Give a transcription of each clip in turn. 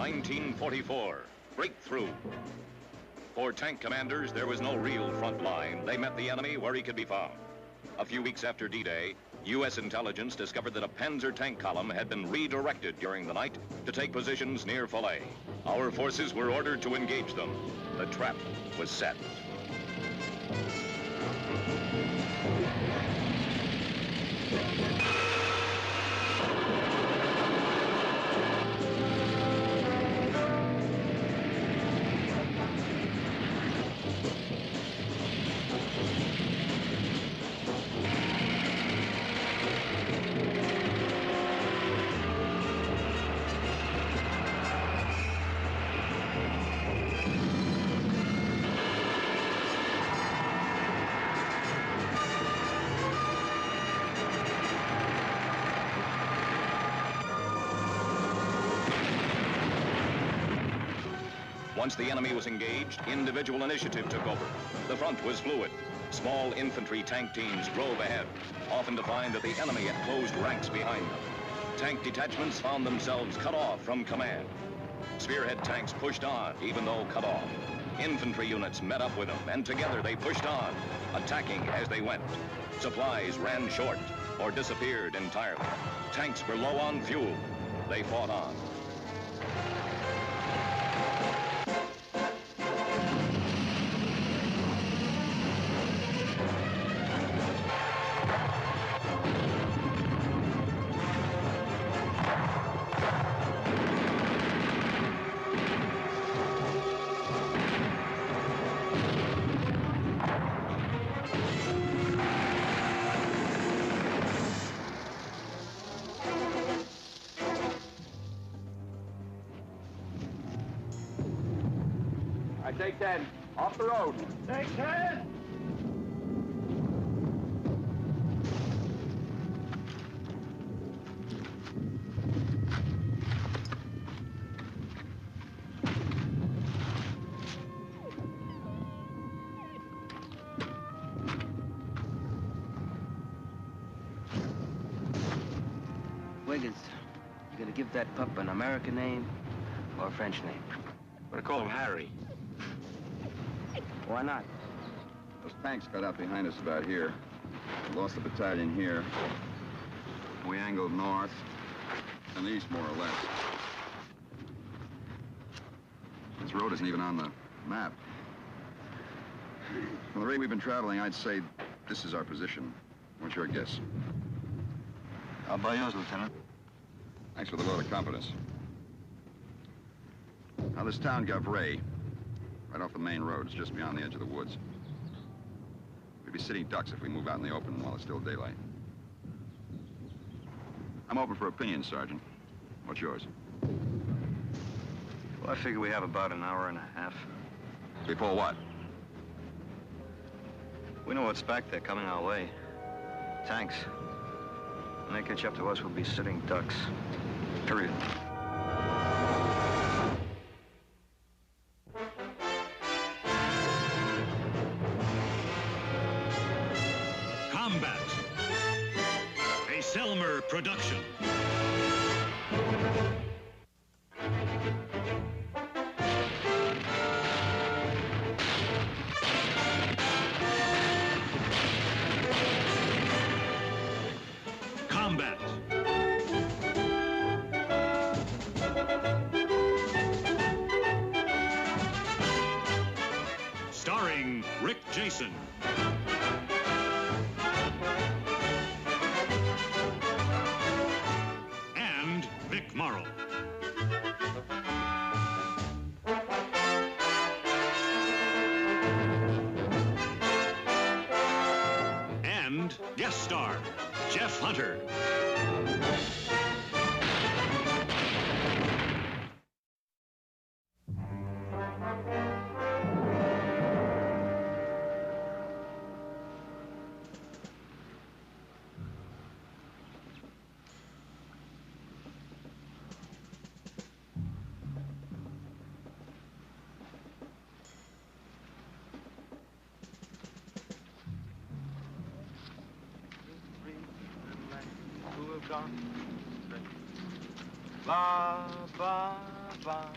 1944, breakthrough. For tank commanders, there was no real front line. They met the enemy where he could be found. A few weeks after D-Day, U.S. intelligence discovered that a Panzer tank column had been redirected during the night to take positions near Falaise. Our forces were ordered to engage them. The trap was set. Once the enemy was engaged, individual initiative took over. The front was fluid. Small infantry tank teams drove ahead, often to find that the enemy had closed ranks behind them. Tank detachments found themselves cut off from command. Spearhead tanks pushed on, even though cut off. Infantry units met up with them, and together they pushed on, attacking as they went. Supplies ran short or disappeared entirely. Tanks were low on fuel. They fought on. Take 10, off the road. Take 10! Wiggins, you gonna give that pup an American name or a French name? We're gonna call him Harry. Why not? Those tanks got out behind us about here. We lost the battalion here. We angled north and east, more or less. This road isn't even on the map. From the rate we've been traveling, I'd say this is our position. What's your guess? I'll buy yours, Lieutenant. Thanks for the vote of confidence. Now, this town, Gavray, right off the main road. It's just beyond the edge of the woods. We'd be sitting ducks if we move out in the open while it's still daylight. I'm open for opinions, Sergeant. What's yours? Well, I figure we have about an hour and a half. Before what? We know what's back there coming our way. Tanks. When they catch up to us, we'll be sitting ducks. Period. Combat. A Selmer production. Combat. Starring Rick Jason. And Vic Morrow. And guest star, Jeff Hunter. La ba ba.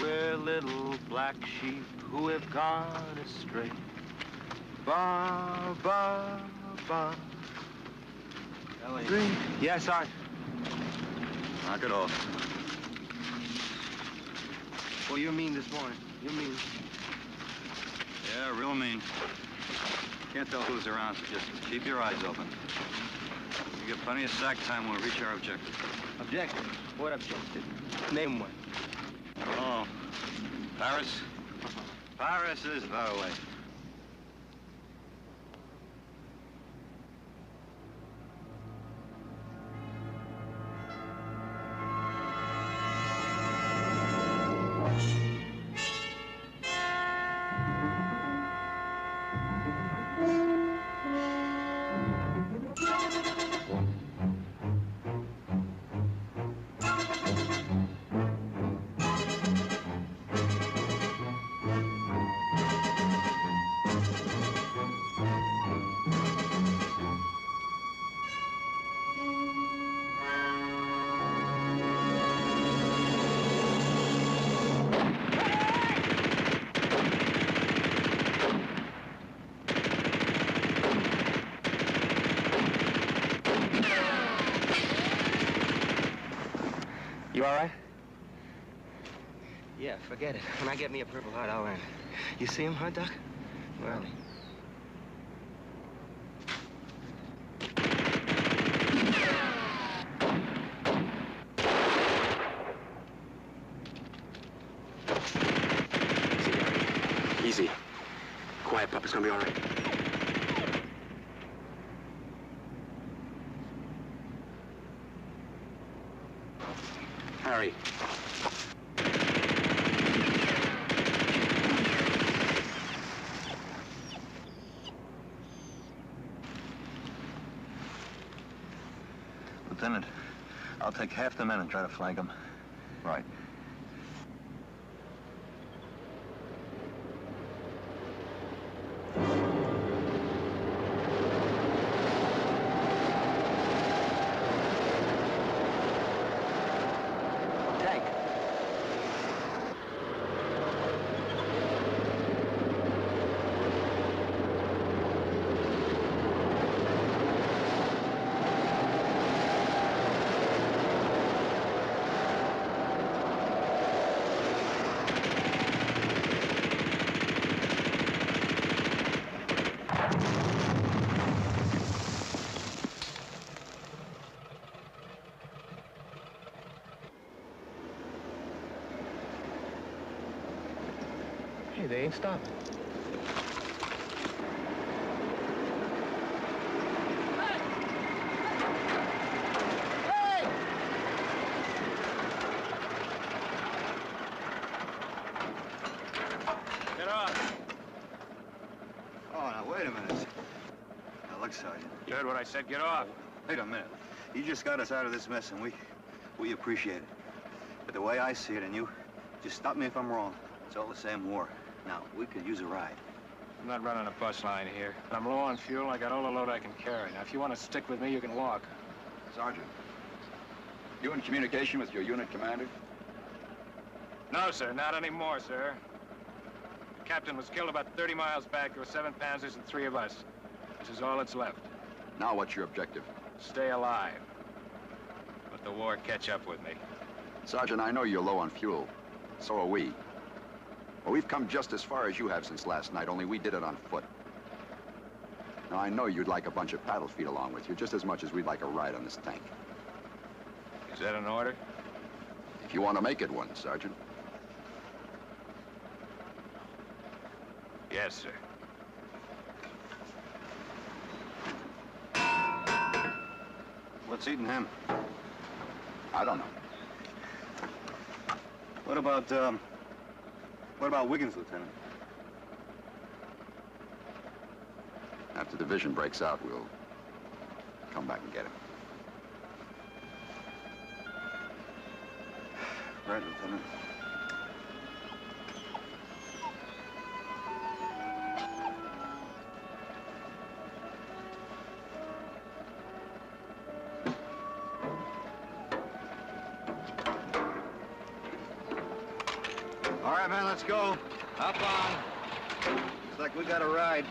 We're little black sheep who have gone astray. Ba, ba, ba. Ellie. Yes, Sergeant. Knock it off. Well, you're mean this morning. You're mean. Yeah, real mean. Can't tell who's around, so just keep your eyes open. We get plenty of sack time when we reach our objective. Objective? What objective? Name one. Oh, Paris? Paris is far away. You all right? Yeah, forget it. When I get me a Purple Heart, I'll land. You see him, huh, Doc? Where are they? Easy. Quiet, pup. It's gonna be all right. Harry. Lieutenant, I'll take half the men and try to flank them. Right. Tank. Hey, they ain't stopping. Get off. Oh, now, wait a minute. Now, look, Sergeant. You heard what I said. Get off. Wait a minute. You just got us out of this mess, and we appreciate it. But the way I see it, and you, just stop me if I'm wrong. It's all the same war. Now, we could use a ride. I'm not running a bus line here. I'm low on fuel. I got all the load I can carry. Now, if you want to stick with me, you can walk. Sergeant, you in communication with your unit commander? No, sir. Not anymore, sir. The captain was killed about 30 miles back. There were 7 Panzers and 3 of us. This is all that's left. Now what's your objective? Stay alive. Let the war catch up with me. Sergeant, I know you're low on fuel. So are we. Well, we've come just as far as you have since last night, only we did it on foot. Now, I know you'd like a bunch of paddle feet along with you, just as much as we'd like a ride on this tank. Is that an order? If you want to make it one, Sergeant. Yes, sir. What's eating him? I don't know. What about Wiggins, Lieutenant? After the division breaks out, we'll come back and get him. Right, Lieutenant. All right, man, let's go. Up on. Looks like we got a ride.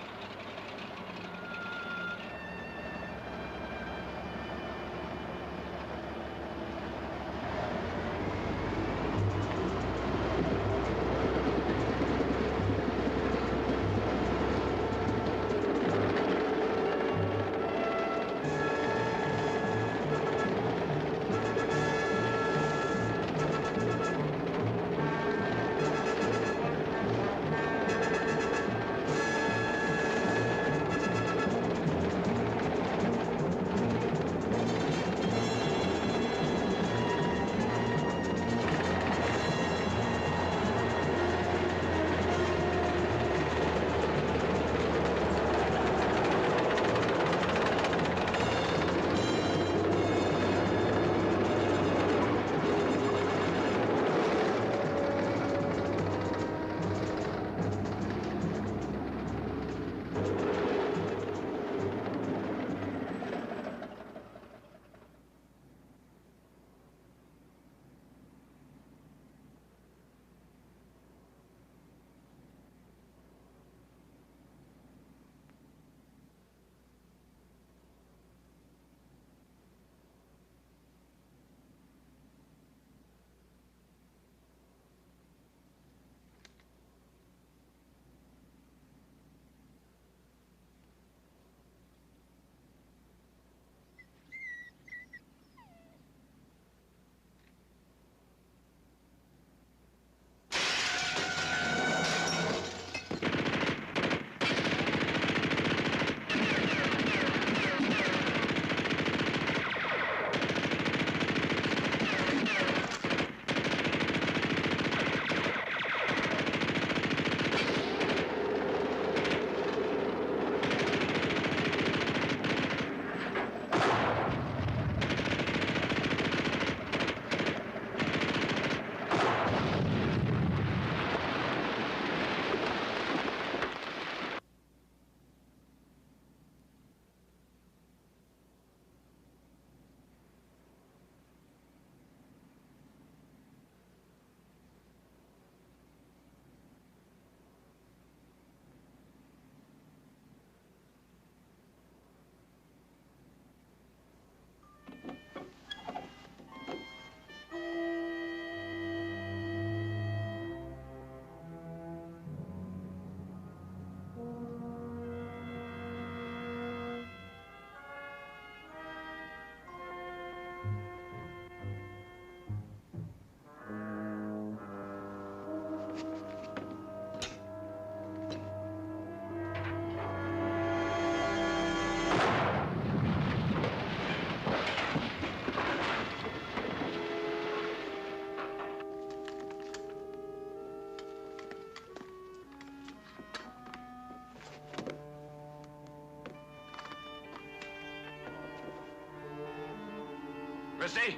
Christie?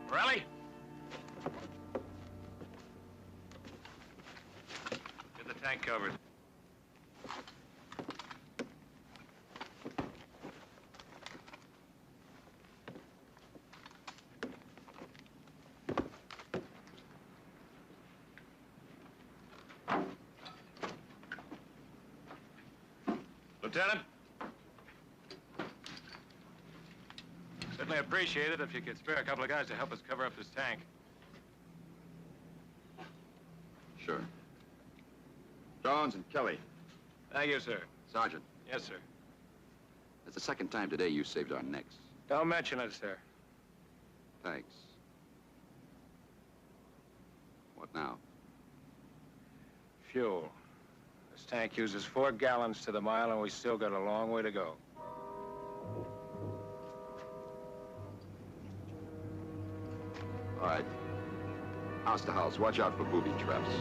Morelli? Get the tank covered. Lieutenant? Certainly appreciate it if you could spare a couple of guys to help us cover up this tank. Sure. Jones and Kelly. Thank you, sir. Sergeant, Yes, sir. it's the second time today you saved our necks. Don't mention it, sir. Thanks. What now? Fuel. This tank uses 4 gallons to the mile, and we still got a long way to go. All right. House to house. Watch out for booby traps.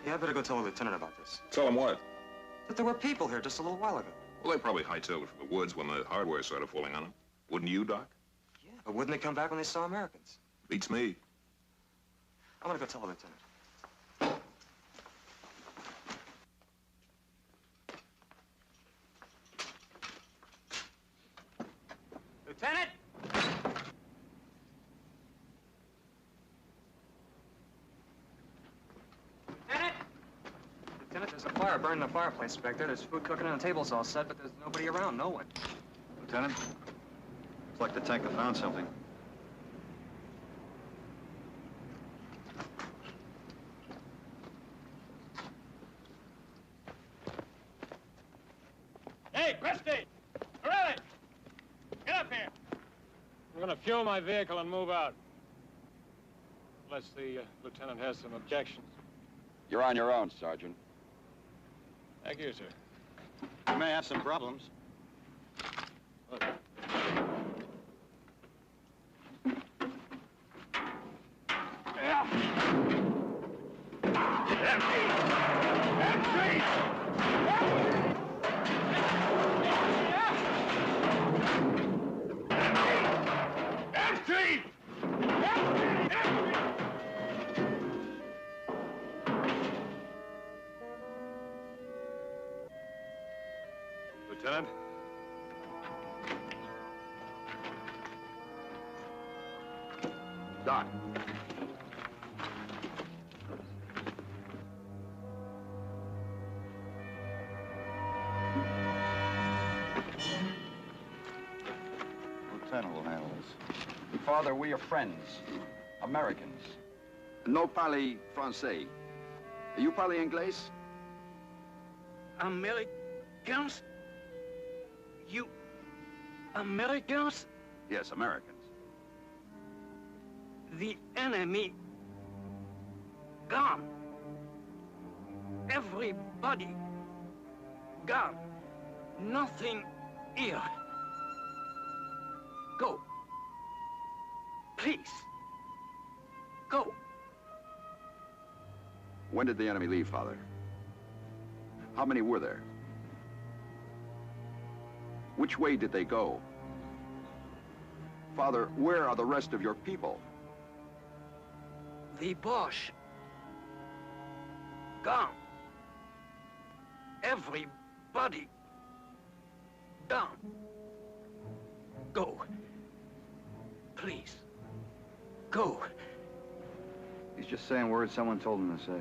Yeah, I better go tell the lieutenant about this. Tell him what? That there were people here just a little while ago. Well, they probably hightailed it from the woods when the hardware started falling on them. Wouldn't you, Doc? Yeah, but wouldn't they come back when they saw Americans? Beats me. I'm gonna go tell the lieutenant. Lieutenant! Lieutenant! Lieutenant, there's a fire burning the fireplace back there. There's food cooking and the table's all set, but there's nobody around, no one. Lieutenant, looks like the tanker found something. Hey, Christie! Morelli! Get up here! I'm gonna fuel my vehicle and move out. Unless the lieutenant has some objections. You're on your own, Sergeant. Thank you, sir. We may have some problems. Look. Lieutenant? Doc. Lieutenant will handle this. Father, we are friends. Americans. No parle français. You parle anglais? Americans? You Americans? Yes, Americans. The enemy gone. Everybody gone. Nothing here. Go. Please. Go. When did the enemy leave, Father? How many were there? Which way did they go? Father, where are the rest of your people? The Bosch gone. Everybody gone. Go. Please. Go. He's just saying words someone told him to say.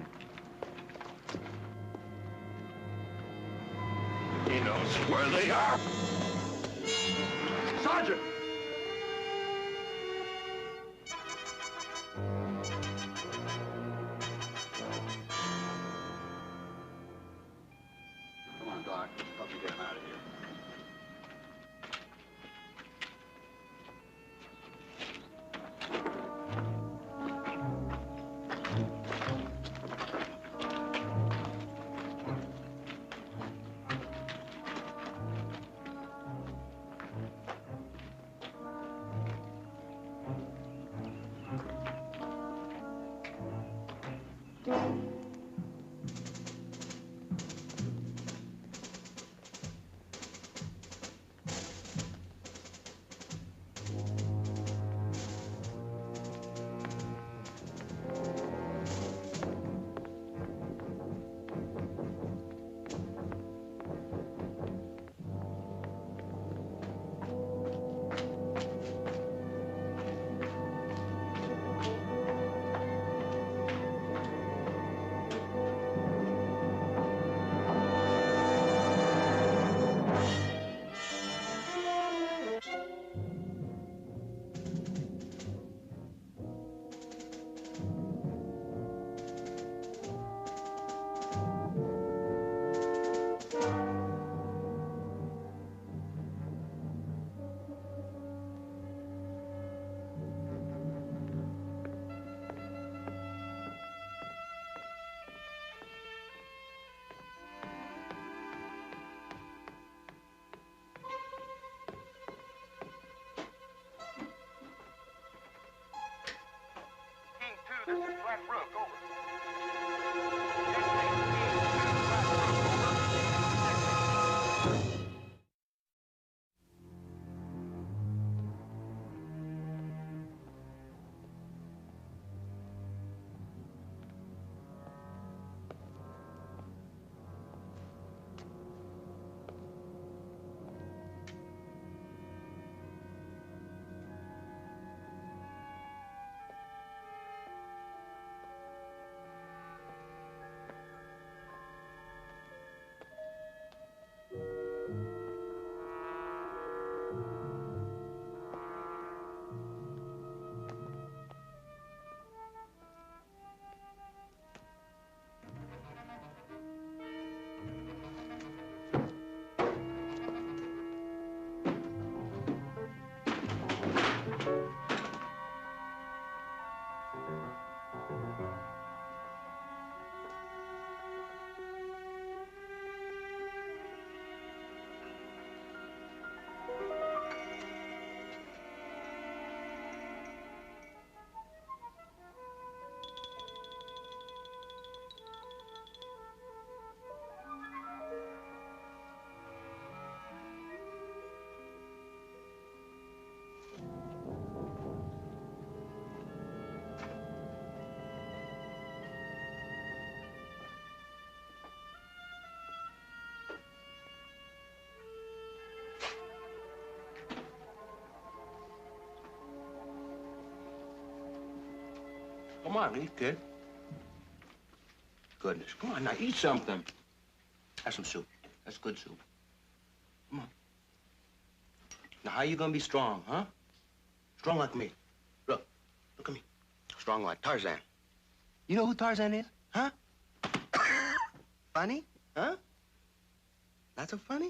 He knows where they are. Sergeant! Come on, Doc. Help me get him out of here. This is Glenn Rook, over. Come on, eat, kid. Goodness, come on now, eat something. Have some soup. That's good soup. Come on. Now, how you gonna be strong, huh? Strong like me. Look at me. Strong like Tarzan. You know who Tarzan is, huh? Funny, huh? Not so funny?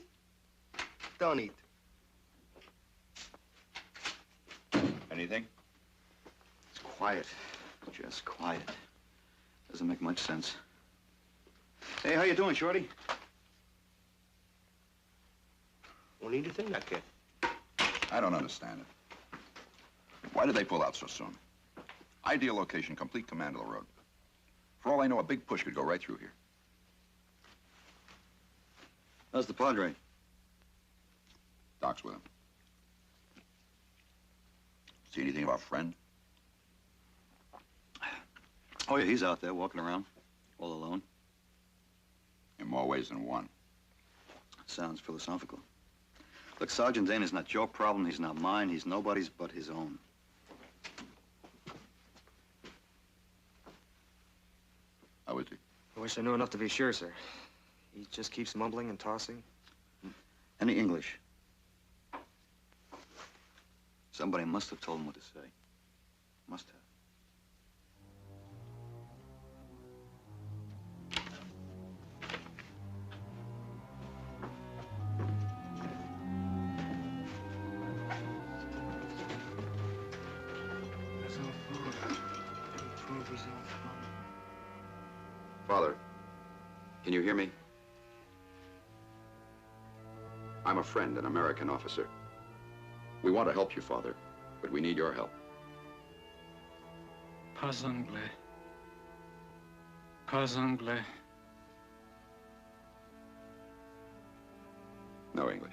Don't eat. Anything? It's quiet. Just quiet. Doesn't make much sense. Hey, how you doing, Shorty? Won't eat a thing, that kid. I don't understand it. Why did they pull out so soon? Ideal location, complete command of the road. For all I know, a big push could go right through here. How's the Padre? Doc's with him. See anything of our friend? Oh, yeah, he's out there walking around, all alone. In more ways than one. Sounds philosophical. Look, Sergeant Dane is not your problem. He's not mine. He's nobody's but his own. How is he? I wish I knew enough to be sure, sir. He just keeps mumbling and tossing. Any English? Somebody must have told him what to say. Must have. Father, can you hear me? I'm a friend, an American officer. We want to help you, Father, but we need your help. Pas anglais. Pas anglais. No English.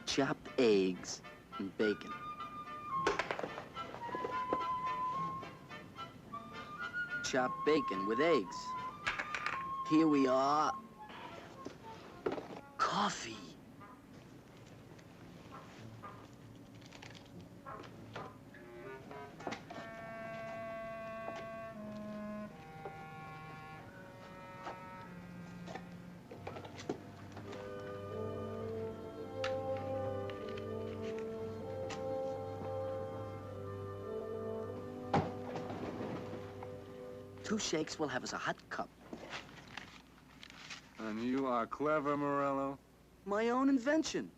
Chopped eggs and bacon. Chopped bacon with eggs. Here we are. Coffee. Two shakes will have us a hot cup. And you are clever, Morello. My own invention.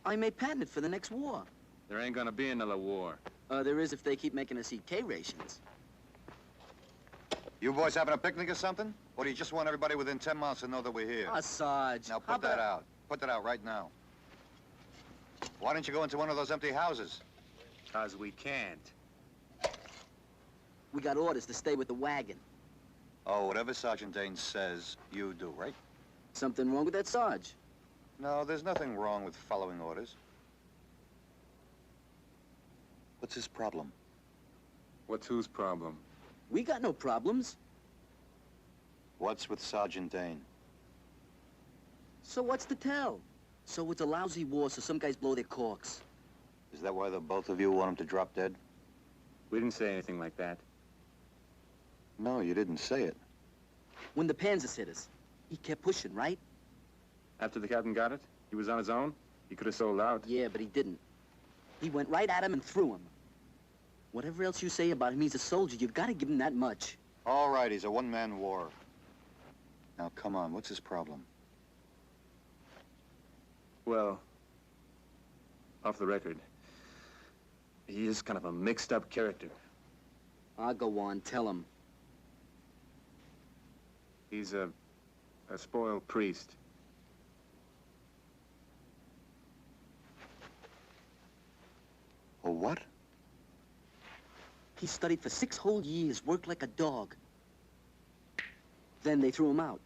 I may patent it for the next war. There ain't gonna be another war. There is if they keep making us eat K rations. You boys having a picnic or something? Or do you just want everybody within 10 miles to know that we're here? Ah, Sarge. Now put that out. Put that out right now. Why don't you go into one of those empty houses? 'Cause we can't. We got orders to stay with the wagon. Oh, whatever Sergeant Dane says, you do, right? Something wrong with that, Sarge? No, there's nothing wrong with following orders. What's his problem? What's whose problem? We got no problems. What's with Sergeant Dane? So what's to tell? So it's a lousy war, so some guys blow their corks. Is that why the both of you want him to drop dead? We didn't say anything like that. No, you didn't say it. When the Panzers hit us, he kept pushing, right? After the captain got it, he was on his own. He could have sold out. Yeah, but he didn't. He went right at him and threw him. Whatever else you say about him, he's a soldier. You've got to give him that much. All right, he's a one-man war. Now, come on, what's his problem? Well, off the record, he is kind of a mixed-up character. I'll go on, tell him. He's a spoiled priest. A what? He studied for 6 whole years, worked like a dog. Then they threw him out.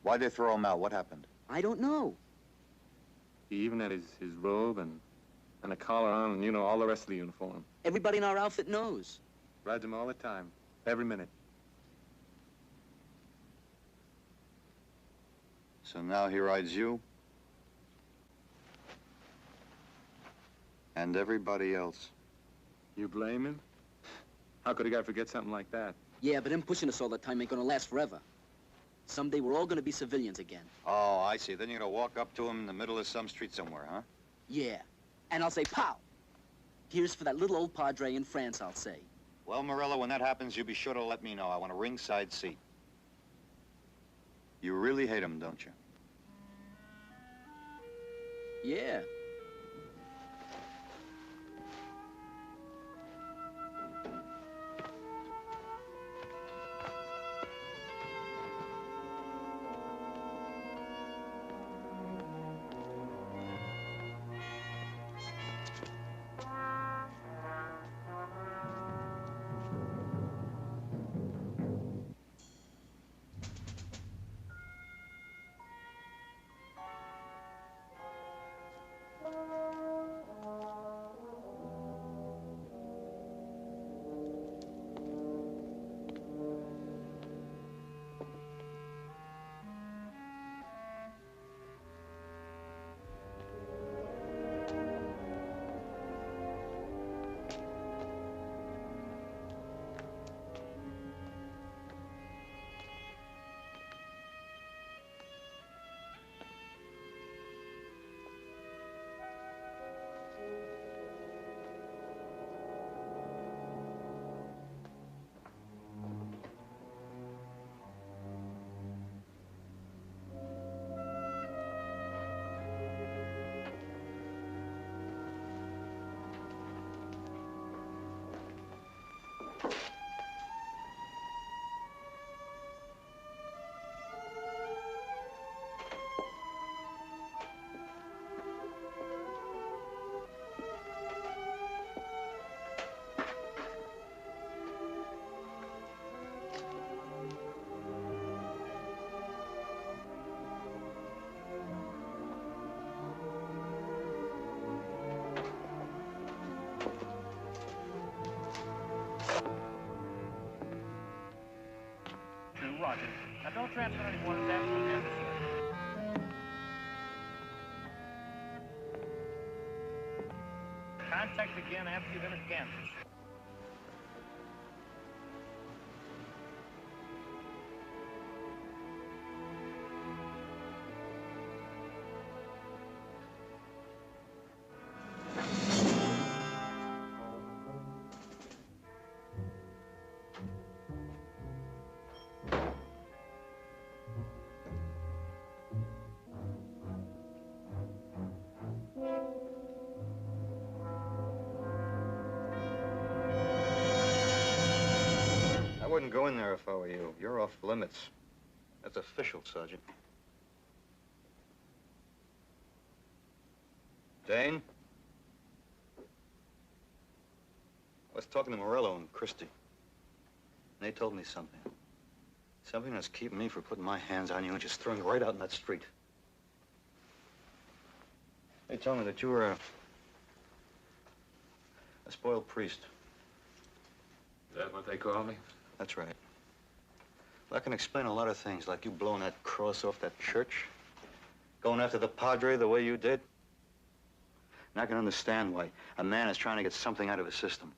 Why'd they throw him out? What happened? I don't know. He even had his robe and a collar on and, you know, all the rest of the uniform. Everybody in our outfit knows. Rides him all the time, every minute. So now he rides you? And everybody else. You blame him? How could a guy forget something like that? Yeah, but him pushing us all the time ain't gonna last forever. Someday we're all gonna be civilians again. Oh, I see. Then you're gonna walk up to him in the middle of some street somewhere, huh? Yeah. And I'll say, pow! Here's for that little old padre in France, I'll say. Well, Morello, when that happens, you be sure to let me know. I want a ringside seat. You really hate him, don't you? Yeah. Roger. Now don't transfer anyone to that from here. Contact again after you've entered Kansas. wouldn't go in there if I were you. You're off limits. That's official, Sergeant. Dane? I was talking to Morello and Christie. And they told me something. Something that's keeping me from putting my hands on you and just throwing you right out in that street. They told me that you were a spoiled priest. Is that what they call me? That's right. Well, I can explain a lot of things, like you blowing that cross off that church, going after the padre the way you did. And I can understand why a man is trying to get something out of his system.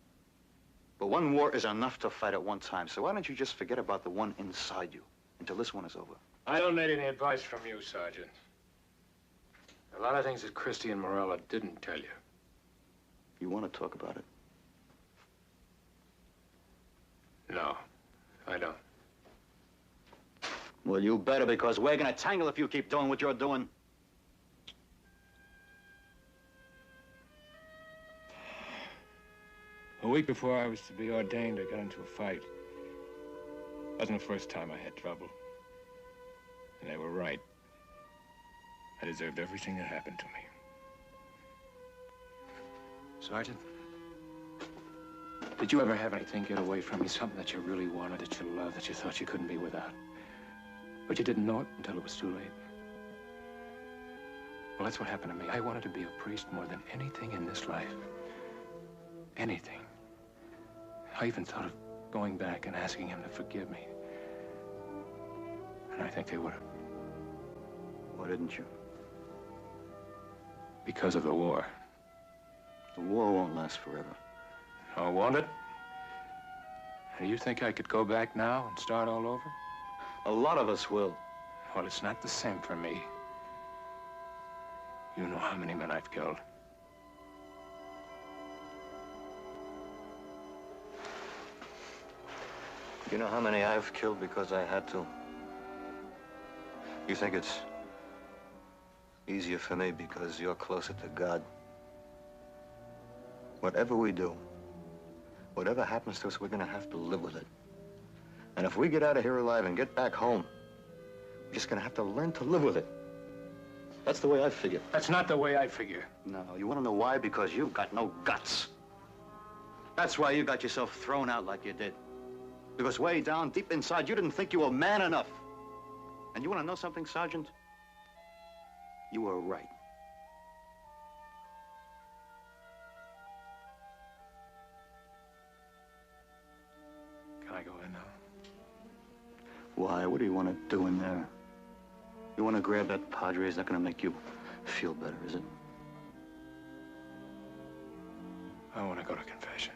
But one war is enough to fight at one time, so why don't you just forget about the one inside you until this one is over? I don't need any advice from you, Sergeant. A lot of things that Christie and Morello didn't tell you. You want to talk about it? No, I don't. Well, you better, because we're gonna tangle if you keep doing what you're doing. A week before I was to be ordained, I got into a fight. Wasn't the first time I had trouble. And they were right. I deserved everything that happened to me. Sergeant, did you ever have anything get away from you? Something that you really wanted, that you loved, that you thought you couldn't be without? But you didn't know it until it was too late. Well, that's what happened to me. I wanted to be a priest more than anything in this life. Anything. I even thought of going back and asking him to forgive me. And I think they would have. Why didn't you? Because of the war. The war won't last forever. Oh, won't it? And you think I could go back now and start all over? A lot of us will. Well, it's not the same for me. You know how many men I've killed. You know how many I've killed because I had to? You think it's easier for me because you're closer to God? Whatever we do, whatever happens to us, we're gonna have to live with it. And if we get out of here alive and get back home, we're just gonna have to learn to live with it. That's the way I figure. That's not the way I figure. No, you wanna know why? Because you've got no guts. That's why you got yourself thrown out like you did. Because way down, deep inside, you didn't think you were man enough. And you wanna know something, Sergeant? You were right. Can I go in now? Why? What do you want to do in there? You want to grab that padre? It's not going to make you feel better, is it? I want to go to confession.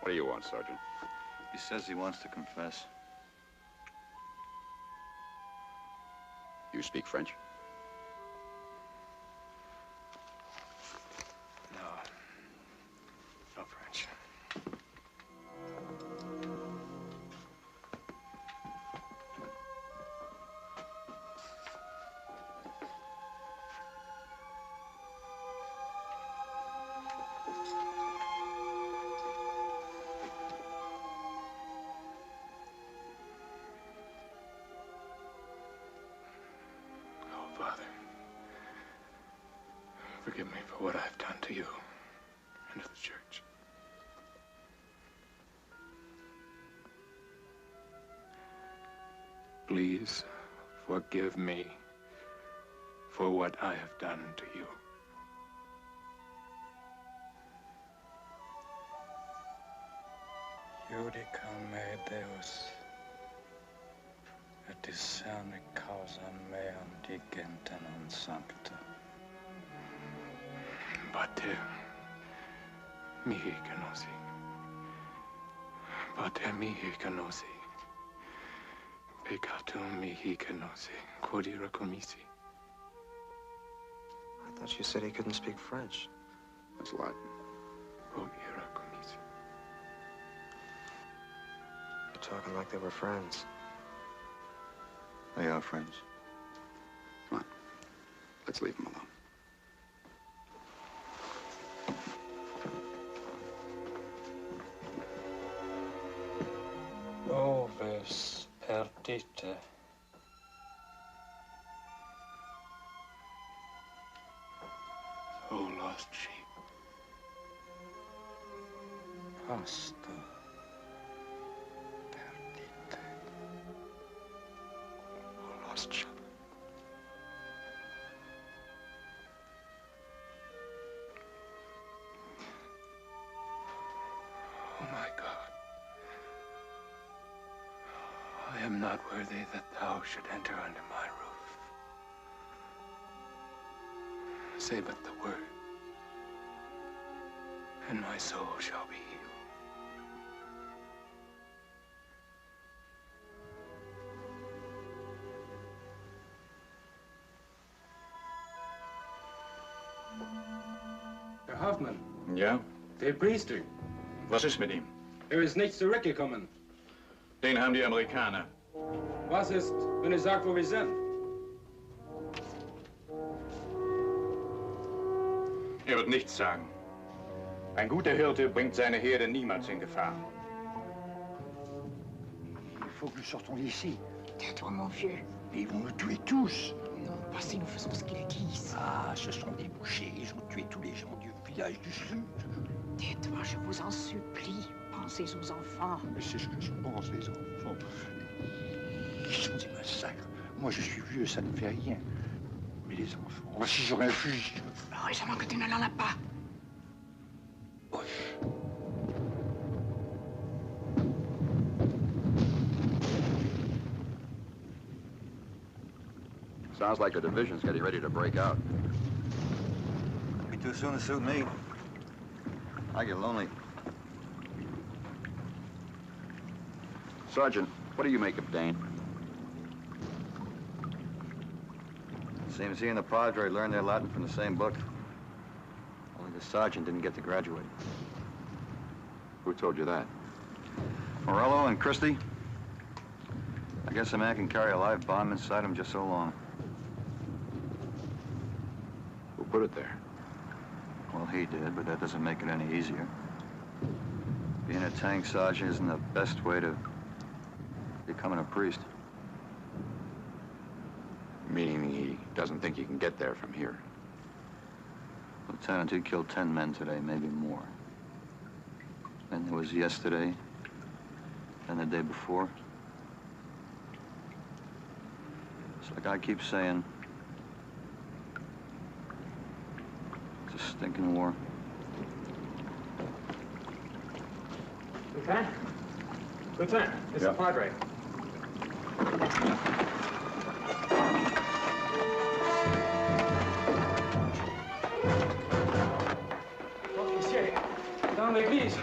What do you want, Sergeant? He says he wants to confess. You speak French? No. No French. Father, forgive me for what I've done to you and to the church. Please forgive me for what I have done to you. Judicam Deus. Et discerne causam meam digente non sancta. Pater mihi canosi. Pater mihi canosi. Peccatum mihi canosi, quod ira commisi. I thought you said he couldn't speak French. That's Latin. Quod ira commisi. You're talking like they were friends. They are friends. Come on. Let's leave him alone. Oves perdite. O lost sheep. Pasta. Perdite. O lost sheep. Oh my God. I am not worthy that thou should enter under my roof. Say but the word, and my soul shall be healed. Herr Hoffmann, Ja? der Priester. Was ist mit ihm? Ist nicht zurückgekommen. Den haben die Amerikaner. Was ist, wenn er sagt, wo wir sind? Er wird nichts sagen. Ein guter Hirte bringt seine Herde niemals in Gefahr. Il faut que nous sortons d'ici. Tais-toi, mon vieux. Mais ils vont nous tuer tous. Non, pas si nous faisons ce qu'ils disent. Ah, ce sont des bouchers. Ils ont tué tous les gens du village du Sud. Tais-toi, je vous en supplie. Pensez aux enfants. Mais c'est ce que je pense, les enfants. Ils sont des massacres. Moi, je suis vieux, ça ne fait rien. Mais les enfants, si j'aurais un fusil... Heureusement que tu ne l'en as pas. Sounds like the division's getting ready to break out. Be too soon to suit me. I get lonely. Sergeant, what do you make of Dane? Seems he and the Padre learned their Latin from the same book. Only the sergeant didn't get to graduate. Who told you that? Morello and Christie. I guess a man can carry a live bomb inside him just so long. Who put it there? Well, he did, but that doesn't make it any easier. Being a tank sergeant isn't the best way to becoming a priest. Meaning he doesn't think he can get there from here. Lieutenant, he killed 10 men today, maybe more. And there was yesterday, and the day before. It's like I keep saying, it's a stinking war. Lieutenant? Lieutenant, it's the Padre. L'officier, dans l'église.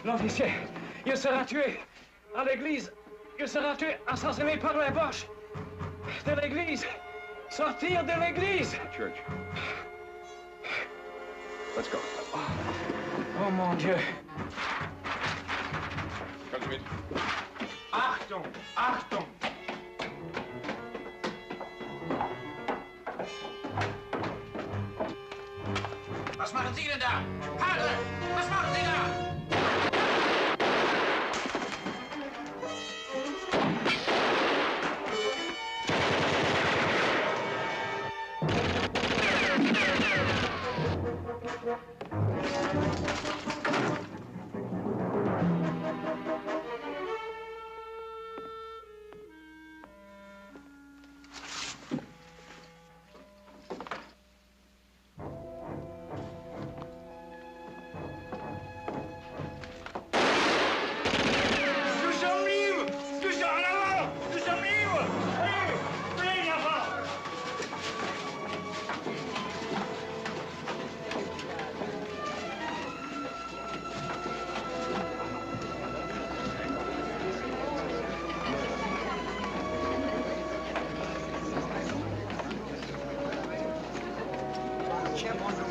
L'officier, il sera tué. À l'église, il sera tué, assassiné par les Boches. De l'église. Sortir de l'église. Church. Let's go. Oh, mon Dieu. Come to me. Achtung! Achtung! Was machen Sie denn da? Padre, was machen Sie da? chien, bonjour.